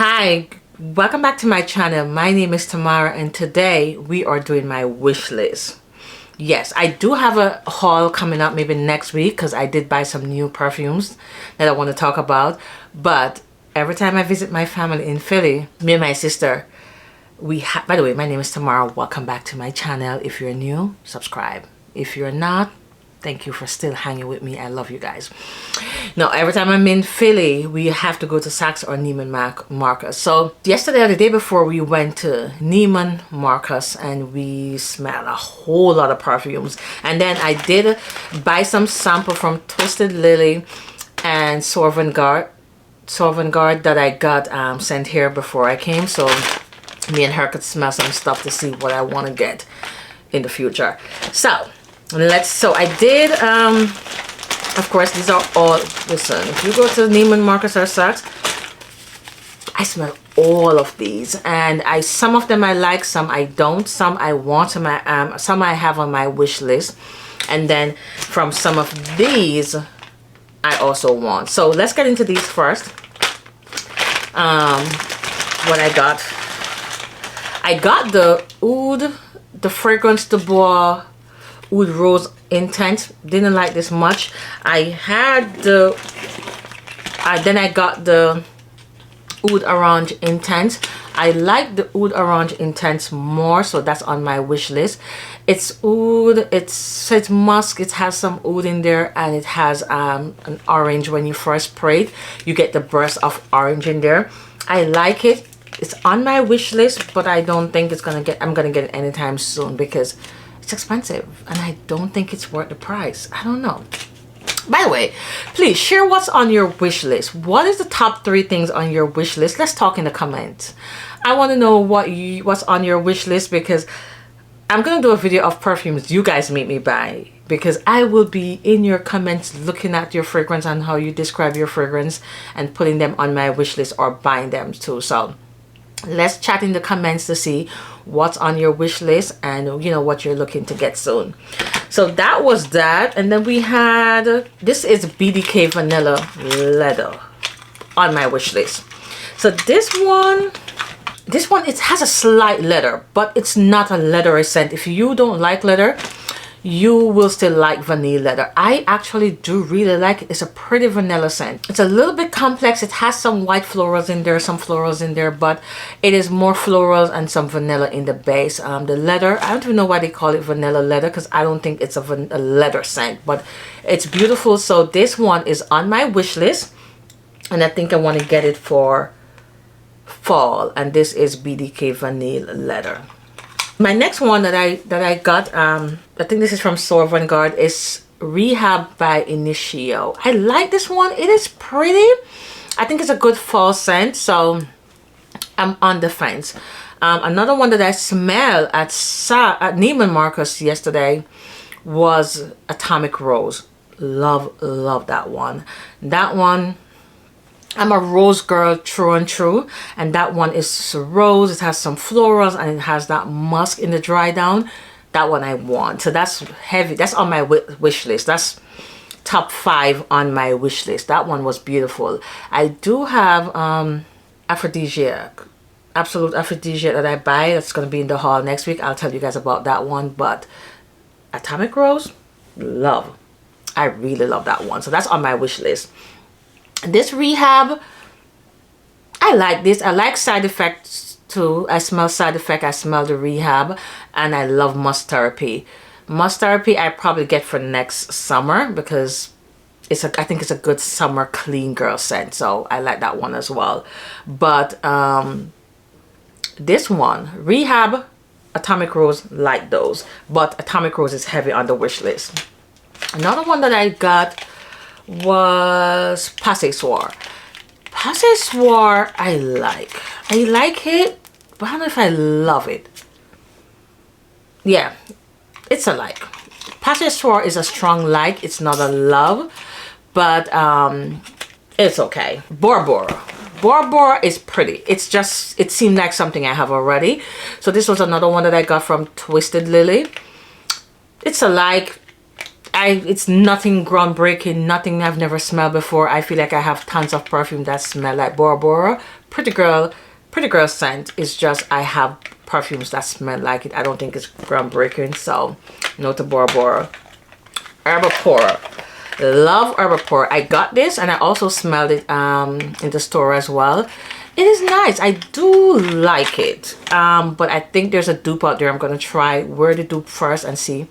Hi, welcome back to my channel. My name is Tamara and today we are doing my wish list. Yes, I do have a haul coming up maybe next week because I did buy some new perfumes that I want to talk about. But every time I visit my family in Philly, me and my sister, by the way, my name is Tamara. Welcome back to my channel. If you're new, subscribe. If you're not, thank you for still hanging with me. I love you guys. Now, every time I'm in Philly, we have to go to Saks or Nieman Marcus. So yesterday or the day before, we went to Nieman Marcus and we smelled a whole lot of perfumes. And then I did buy some sample from Twisted Lily and Sauvignon Guard that I got sent here before I came. So me and her could smell some stuff to see what I want to get in the future. So I did of course these are all, listen, if you go to Nieman Marcus or Saks, I smell all of these, and some of them I like, some I don't, some I want, some I have on my wish list, and then from some of these I also want. So let's get into these first. What I got the Oud, the Fragrance de Bois Oud Rose Intense. Didn't like this much. Then I got the Oud Orange Intense. I like the Oud Orange Intense more, so that's on my wish list. It's oud, it's musk, it has some oud in there, and it has an orange. When you first spray it, you get the burst of orange in there. I like it. It's on my wish list, but I don't think I'm gonna get it anytime soon because it's expensive and I don't think it's worth the price. I don't know. By the way, please share what's on your wish list. What is the top 3 things on your wish list? Let's talk in the comments. I want to know what's on your wish list, because I'm gonna do a video of perfumes you guys make me buy, because I will be in your comments looking at your fragrance and how you describe your fragrance and putting them on my wish list or buying them too. So let's chat in the comments to see what's on your wish list and you know what you're looking to get soon. So that was that. And then we had, this is BDK Vanilla Leather on my wish list. So this one it has a slight leather, but it's not a leathery scent. If you don't like leather, you will still like vanilla leather. I actually do really like it. It's a pretty vanilla scent. It's a little bit complex. It has some white florals in there, some florals in there, but it is more florals and some vanilla in the base. The leather, I don't even know why they call it vanilla leather, because I don't think it's a leather scent, but it's beautiful. So this one is on my wish list, and I think I want to get it for fall, and this is BDK Vanilla Leather. My next one that I got, I think this is from Sauvignon Guard, is Rehab by Initio. I like this one. It is pretty. I think it's a good fall scent, so I'm on the fence. Another one that I smelled at Nieman Marcus yesterday was Atomic Rose. Love that one. That one, I'm a rose girl true and true, and that one is rose. It has some florals and it has that musk in the dry down. That one I want. So that's heavy. That's on my wish list. That's top 5 on my wish list. That one was beautiful. I do have aphrodisiac, absolute aphrodisiac that I buy. That's going to be in the haul next week. I'll tell you guys about that one. But Atomic Rose, love. I really love that one. So that's on my wish list. This Rehab, I like this. I like Side Effects too. I smell Side Effect. I smell the Rehab, and I love Musk Therapy. Musk Therapy I probably get for next summer, because I think it's a good summer clean girl scent. So I like that one as well. But this one, Rehab, Atomic Rose, like those. But Atomic Rose is heavy on the wish list. Another one that I got was Passé Soir. Passé Soir I like it, but I don't know if I love it. Yeah, it's a like. Passé Soir is a strong like. It's not a love, but it's okay. Bora Bora is pretty. It's just, it seemed like something I have already. So this was another one that I got from Twisted Lily. It's a like. It's nothing groundbreaking, nothing I've never smelled before. I feel like I have tons of perfume that smell like Bora Bora, pretty girl scent. It's just I have perfumes that smell like it. I don't think it's groundbreaking, so no to Bora Bora. Herbapore. Love Herbapore. I got this and I also smelled it in the store as well. It is nice. I do like it, but I think there's a dupe out there. I'm gonna try wear the dupe first and see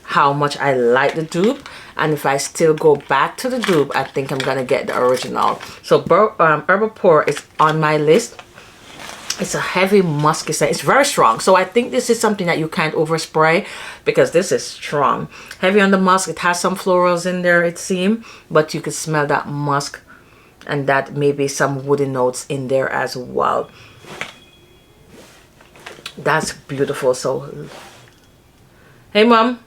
how much I like the dupe, and if I still go back to the dupe, I think I'm gonna get the original. So Herbapore is on my list. It's a heavy musky scent. It's very strong, so I think this is something that you can't overspray because this is strong. Heavy on the musk. It has some florals in there, it seems, but you can smell that musk and that maybe some woody notes in there as well. That's beautiful. So hey mom,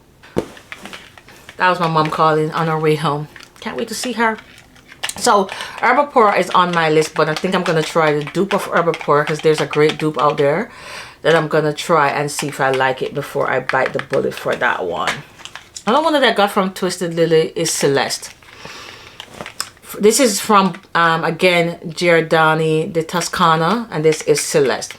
that was my mom calling on her way home. Can't wait to see her. So Herbapore is on my list, but I think I'm gonna try the dupe of Herbapore because there's a great dupe out there that I'm gonna try and see if I like it before I bite the bullet for that one. Another one that I got from Twisted Lily is Celeste. This is from again Giordani de Toscana, and this is Celeste.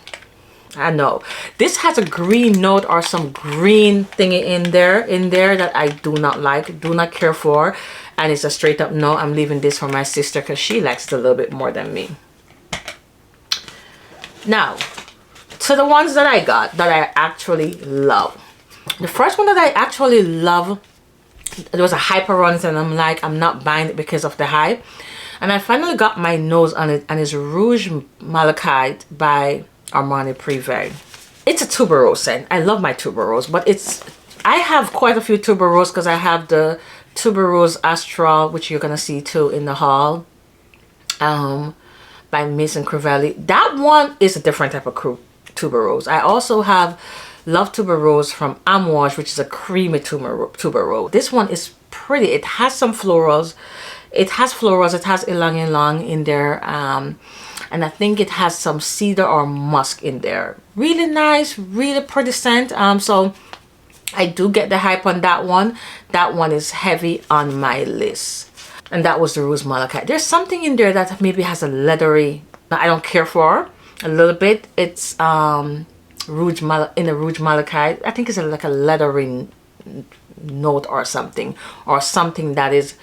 I know this has a green note or some green thingy in there that I do not like, do not care for, and it's a straight up no. I'm leaving this for my sister because she likes it a little bit more than me. Now to the ones that I got that I actually love. The first one that I actually love, it was a hyper run, and I'm like, I'm not buying it because of the hype, and I finally got my nose on it, and it's Rouge Malachite by Armani Privé. It's a tuberose scent. I love my tuberose, but I have quite a few tuberose because I have the tuberose Astral, which you're gonna see too in the haul, by Maison Crivelli. That one is a different type of tuberose. I also have Love Tuberose from Amouage, which is a creamy tuberose. This one is pretty. It has some florals. It has florals. It has ylang ylang in there. And I think it has some cedar or musk in there. Really nice, really pretty scent. So I do get the hype on that one. That one is heavy on my list. And that was the Rouge Malachite. There's something in there that maybe has a leathery, I don't care for a little bit. It's in the Rouge Malachite. I think it's like a leathery note or something that is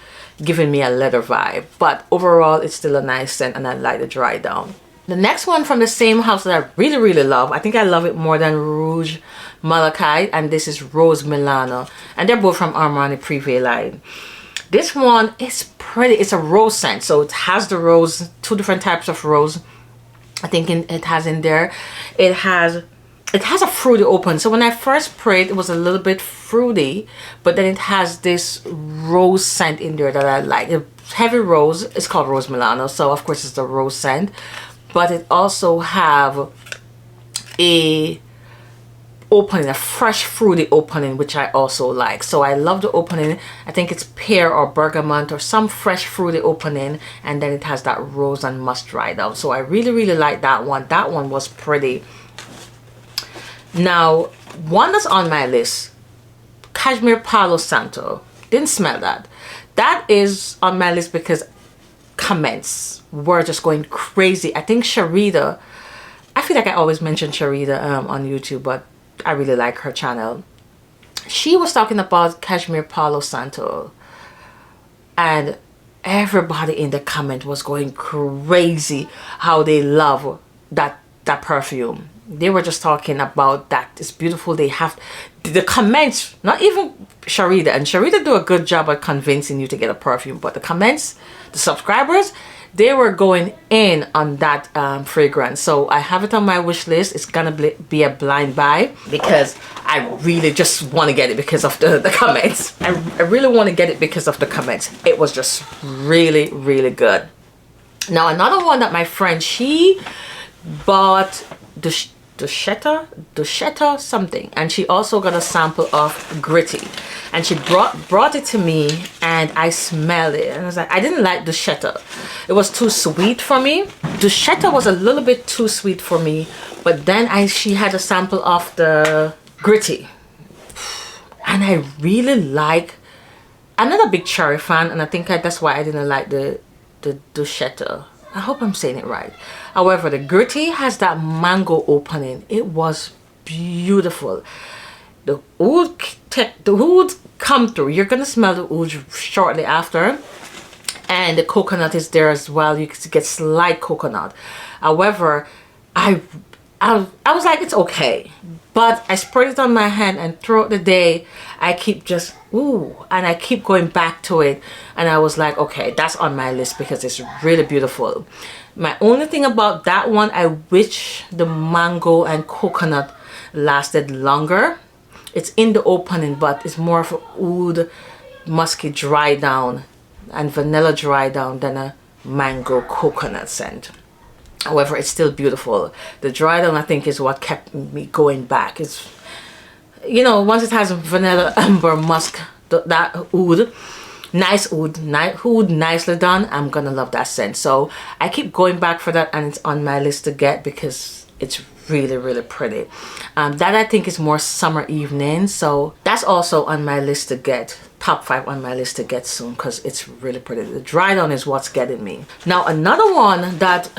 giving me a leather vibe, but overall it's still a nice scent and I like the dry down. The next one from the same house that I really love, I think I love it more than Rouge Malachite, and this is Rose Milano, and they're both from Armani Privé line. This one is pretty. It's a rose scent, so it has the rose, two different types of rose. I think it has in there. It has a fruity open. So when I first sprayed, it was a little bit fruity, but then it has this rose scent in there that I like. It's heavy rose. It's called Rose Milano, so of course it's the rose scent, but it also have a opening, a fresh fruity opening, which I also like. So I love the opening. I think it's pear or bergamot or some fresh fruity opening, and then it has that rose and musk dry down. So I really like that one. That one was pretty. Now, one that's on my list, Cashmere Palo Santo. Didn't smell that. That is on my list because comments were just going crazy. I think Sharita, I feel like I always mention Sharita on YouTube, but I really like her channel. She was talking about Cashmere Palo Santo, and everybody in the comment was going crazy how they love that perfume. They were just talking about that. It's beautiful. They have the comments, not even Sharita, and Sharita do a good job at convincing you to get a perfume, but the comments, the subscribers, they were going in on that fragrance. So I have it on my wish list. It's gonna be a blind buy because I really just want to get it because of the comments. I really want to get it because of the comments. It was just really good. Now another one that my friend, she bought Duchetta something, and she also got a sample of Gritty, and she brought it to me, and I smelled it and I was like, I didn't like Duchetta. It was too sweet for me. Duchetta was a little bit too sweet for me, but then she had a sample of the Gritty, and I really like. I'm not a big cherry fan, and I think that's why I didn't like the Duchetta. I hope I'm saying it right. However, the Gritty has that mango opening. It was beautiful. The oud come through. You're gonna smell the oud shortly after, and the coconut is there as well. You get slight coconut. However, I was like, it's okay, but I sprayed it on my hand, and throughout the day I keep just and I keep going back to it, and I was like, okay, that's on my list because it's really beautiful. My only thing about that one, I wish the mango and coconut lasted longer. It's in the opening, but it's more of a oud musky dry down and vanilla dry down than a mango coconut scent. However, it's still beautiful. The dry down, I think, is what kept me going back. It's, you know, once it has vanilla, amber, musk, that oud, nice oud, nicely done, I'm gonna love that scent. So I keep going back for that, and it's on my list to get because it's really, really pretty. That I think is more summer evening, so that's also on my list to get. Top 5 on my list to get soon because it's really pretty. The dry down is what's getting me. Now another one that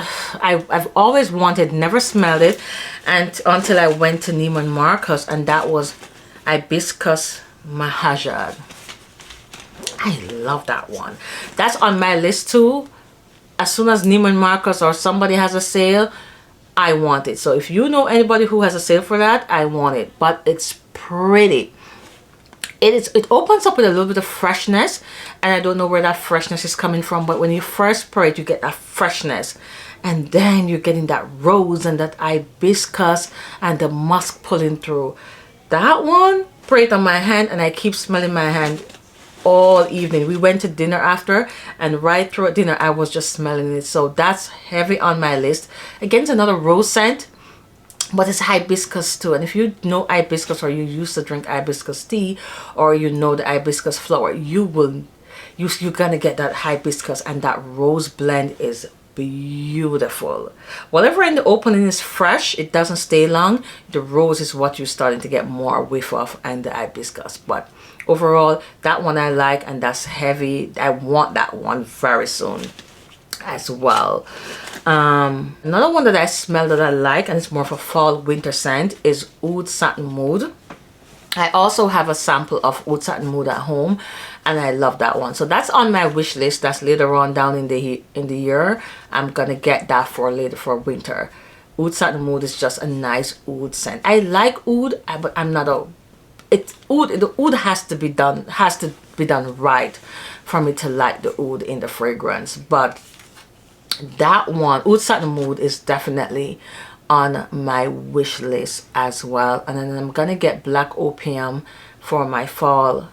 I've always wanted, never smelled it, and until I went to Nieman Marcus, and that was Hibiscus Mahajad. I love that one. That's on my list too. As soon as Nieman Marcus or somebody has a sale, I want it. So if you know anybody who has a sale for that, I want it. But it's pretty. It opens up with a little bit of freshness, and I don't know where that freshness is coming from, but when you first spray it, you get that freshness, and then you're getting that rose and that hibiscus and the musk pulling through. That one, spray it on my hand, and I keep smelling my hand all evening. We went to dinner after, and right through dinner I was just smelling it. So that's heavy on my list. Again, it's another rose scent, but it's hibiscus too. And if you know hibiscus, or you used to drink hibiscus tea, or you know the hibiscus flower, you're gonna get that hibiscus, and that rose blend is beautiful. Whatever in the opening is fresh, it doesn't stay long. The rose is what you're starting to get more whiff of, and the hibiscus. But overall, that one I like, and that's heavy. I want that one very soon as well. Another one that I smell that I like, and it's more of a fall winter scent, is Oud Satin Mood. I also have a sample of Oud Satin Mood at home, and I love that one. So that's on my wish list. That's later on down in the year. I'm gonna get that for later for winter. Oud Satin Mood is just a nice oud scent. I like oud, but I'm not a oud. The oud has to be done right for me to like the oud in the fragrance. But that one, Oud Satin Mood, is definitely on my wish list as well. And then I'm gonna get Black Opium for my fall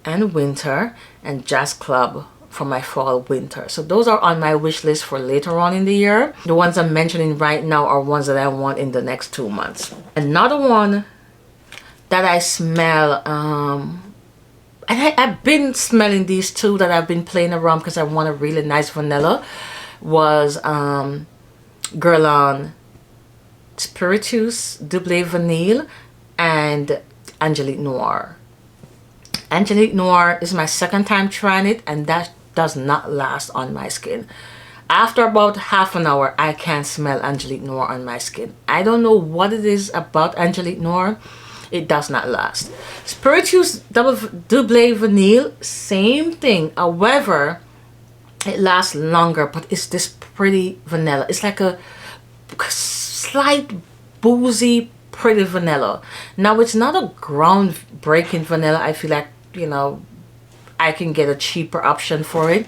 and winter, and Jazz Club for my fall winter. So those are on my wish list for later on in the year. The ones I'm mentioning right now are ones that I want in the next 2 months. Another one that I smell, and I've been smelling these two that I've been playing around because I want a really nice vanilla, was Guerlain Spiritus Double Vanille and Angelique Noir. Angelique Noir is my second time trying it, and that does not last on my skin. After about half an hour, I can't smell Angelique Noir on my skin. I don't know what it is about Angelique Noir. It does not last. Spiritus Double Vanille, same thing. However, it lasts longer, but it's this pretty vanilla. It's like a slight boozy pretty vanilla. Now, it's not a groundbreaking vanilla. I feel like, you know, I can get a cheaper option for it,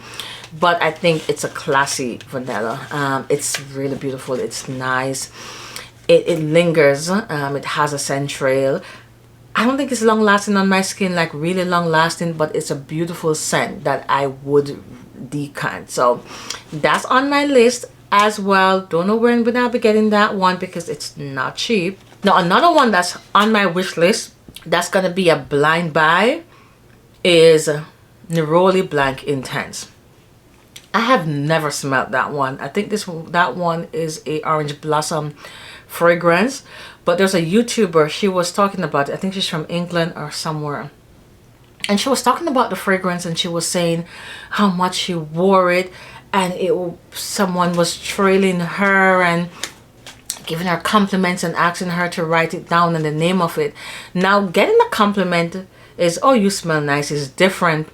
but I think it's a classy vanilla. It's really beautiful. It's nice. It lingers. It has a scent trail. I don't think it's long lasting on my skin, like really long lasting, but it's a beautiful scent that I would decant. So that's on my list as well. Don't know when I'll be getting that one because it's not cheap. Now another one that's on my wish list that's gonna be a blind buy is Neroli Blanc Intense. I have never smelled that one. I think that one is a orange blossom fragrance, but there's a YouTuber, she was talking about it. I think she's from England or somewhere, and she was talking about the fragrance, and she was saying how much she wore it, and someone was trailing her and giving her compliments and asking her to write it down and the name of it. Now, getting a compliment is, oh, you smell nice, is different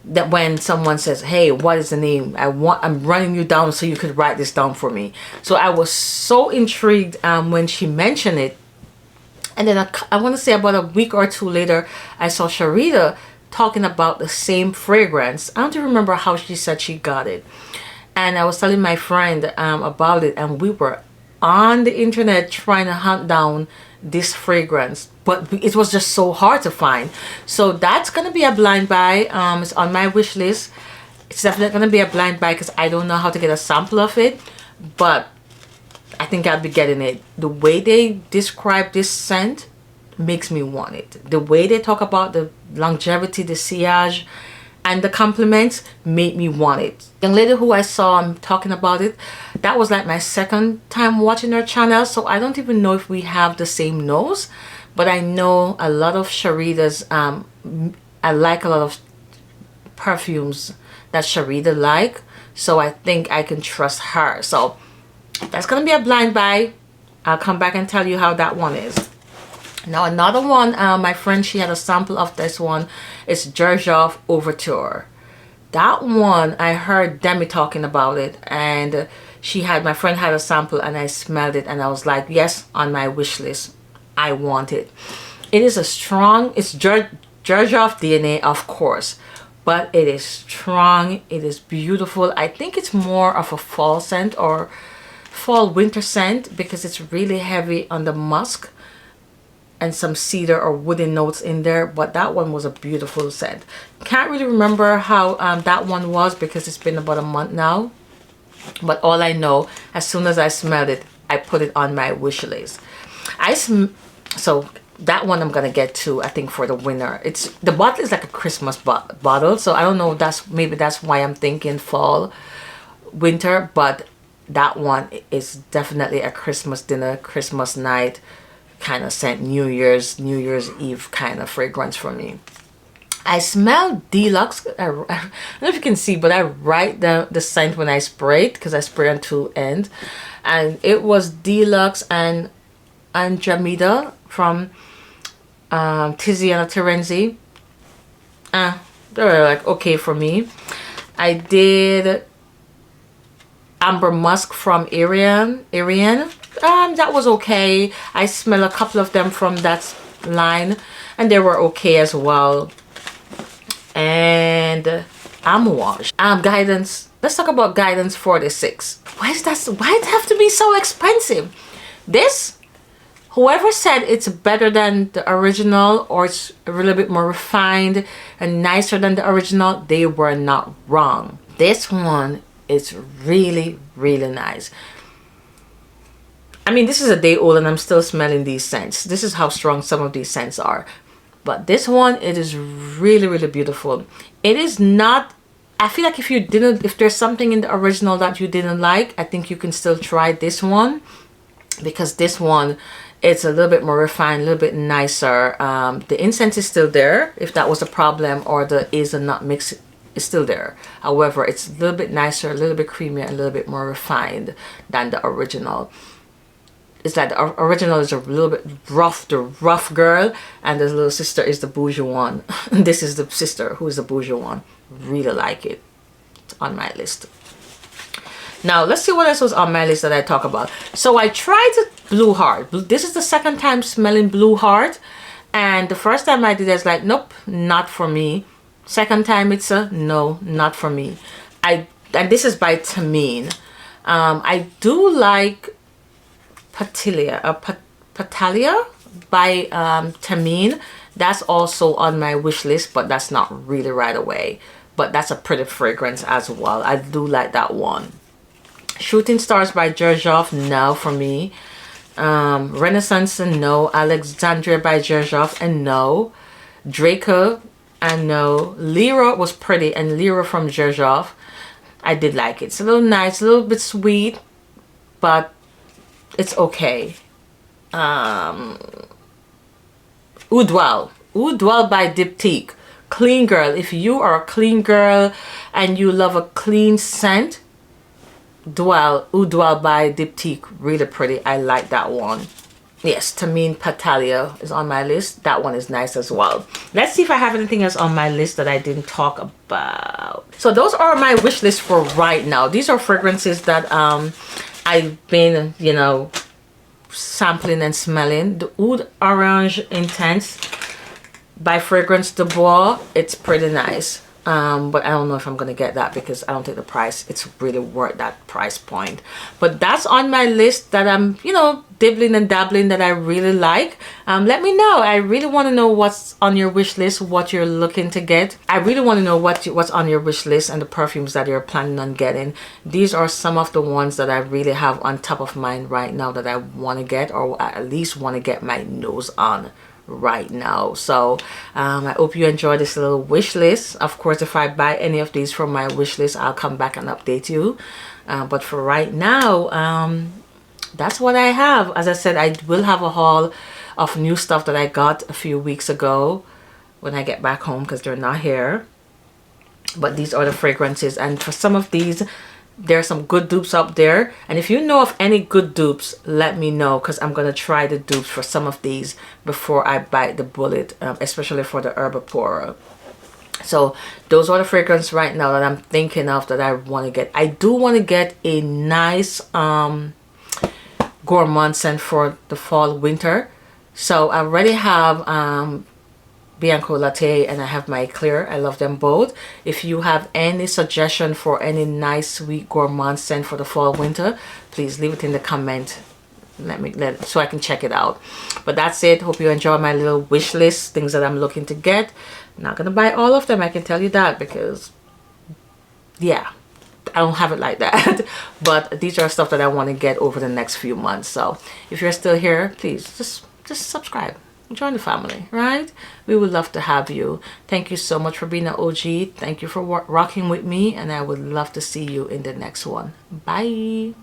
that when someone says, hey, what is the name? I'm running you down so you could write this down for me. So I was so intrigued when she mentioned it. And then I want to say about a week or two later, I saw Sharita talking about the same fragrance. I don't even remember how she said she got it. And I was telling my friend about it, and we were on the internet trying to hunt down this fragrance, but it was just so hard to find. So that's gonna be a blind buy. It's on my wish list. It's definitely gonna be a blind buy because I don't know how to get a sample of it, but I think I'll be getting it. The way they describe this scent makes me want it. The way they talk about the longevity, the sillage, and the compliments made me want it. Young lady who I saw talking about it, that was like my second time watching her channel, so I don't even know if we have the same nose, but I know a lot of Sharita's, I like a lot of perfumes that Sharita like, so I think I can trust her. So that's gonna be a blind buy. I'll come back and tell you how that one is. Now another one, my friend, she had a sample of this one. It's Gerjoff Overture. That one, I heard Demi talking about it, and my friend had a sample, and I smelled it, and I was like, yes, on my wish list. I want it. It is a strong, it's Gerjoff DNA, of course, but it is strong. It is beautiful. I think it's more of a fall scent or fall winter scent because it's really heavy on the musk and some cedar or wooden notes in there, but that one was a beautiful scent. Can't really remember how that one was because it's been about a month now, but all I know, as soon as I smelled it, I put it on my wish list. So that one I'm gonna get to, I think, for the winter. The bottle is like a Christmas bottle, so I don't know, maybe that's why I'm thinking fall winter, but that one is definitely a Christmas dinner, Christmas night kind of scent, New Year's Eve kind of fragrance for me. I smell Deluxe. I don't know if you can see, but I write the scent when I spray it because I spray on two ends, and it was Deluxe and Andromeda from Tiziana Terenzi. They were like okay for me. I did Amber Musk from Ariane. That was okay. I smell a couple of them from that line, and they were okay as well. And Amouage. Guidance. Let's talk about Guidance 46. Why does it have to be so expensive? This, whoever said it's better than the original or it's a little bit more refined and nicer than the original, they were not wrong. This one is really, really nice. I mean, this is a day old and I'm still smelling these scents. This is how strong some of these scents are. But this one, it is really, really beautiful. It is not, I feel like if there's something in the original that you didn't like, I think you can still try this one. Because this one, it's a little bit more refined, a little bit nicer. The incense is still there, if that was a problem, or the hazelnut mix is still there. However, it's a little bit nicer, a little bit creamier, a little bit more refined than the original. It's like the original is a little bit rough, the rough girl, and the little sister is the bourgeois one. This is the sister who is the bourgeois one. Really like it. It's on my list. Now let's see what else was on my list that I talk about. So I tried Blue Heart. This is the second time smelling Blue Heart, and the first time I did it, I was like, nope, not for me. Second time it's a no, not for me. And this is by Tamine. I do like Patalia by Tamine. That's also on my wish list, but that's not really right away. But that's a pretty fragrance as well. I do like that one. Shooting Stars by Gerjoff, no for me. Renaissance, and no. Alexandria by Gerjoff, and no. Draco, and no. Lyra was pretty, and Lyra from Gerjoff, I did like it. It's a little nice, a little bit sweet, but it's okay. Oud Options by Diptyque. clean girl, if you are a clean girl and you love a clean scent, Oud Dwell by Diptyque, really pretty. I like that one. Yes, Tamine Patalia is on my list. That one is nice as well. Let's see if I have anything else on my list that I didn't talk about. So those are my wish list for right now. These are fragrances that I've been, you know, sampling and smelling. The Oud Orange Intense by Fragrance de Bois, it's pretty nice. But I don't know if I'm gonna get that because I don't think the price, it's really worth that price point. But that's on my list that I'm, you know, dibbling and dabbling that I really like. Let me know. I really want to know what's on your wish list, what you're looking to get. I really want to know what's on your wish list and the perfumes that you're planning on getting. These are some of the ones that I really have on top of mind right now that I want to get, or at least want to get my nose on right now. So I hope you enjoy this little wish list. Of course, if I buy any of these from my wish list, I'll come back and update you. But for right now, that's what I have. As I said, I will have a haul of new stuff that I got a few weeks ago when I get back home because they're not here. But these are the fragrances, and for some of these, there are some good dupes out there. And if you know of any good dupes, let me know, because I'm going to try the dupes for some of these before I bite the bullet, especially for the Herbapora. So those are the fragrances right now that I'm thinking of that I want to get. I do want to get a nice gourmand scent for the fall winter. So I already have Bianco Latte and I have my Clear. I love them both. If you have any suggestion for any nice sweet gourmand scent for the fall winter, please leave it in the comment. So I can check it out. But that's it. Hope you enjoy my little wish list, things that I'm looking to get. I'm not gonna buy all of them, I can tell you that, because yeah, I don't have it like that. But these are stuff that I want to get over the next few months. So if you're still here, please just subscribe, join the family, right? We would love to have you. Thank you so much for being an OG. Thank you for rocking with me, and I would love to see you in the next one. Bye.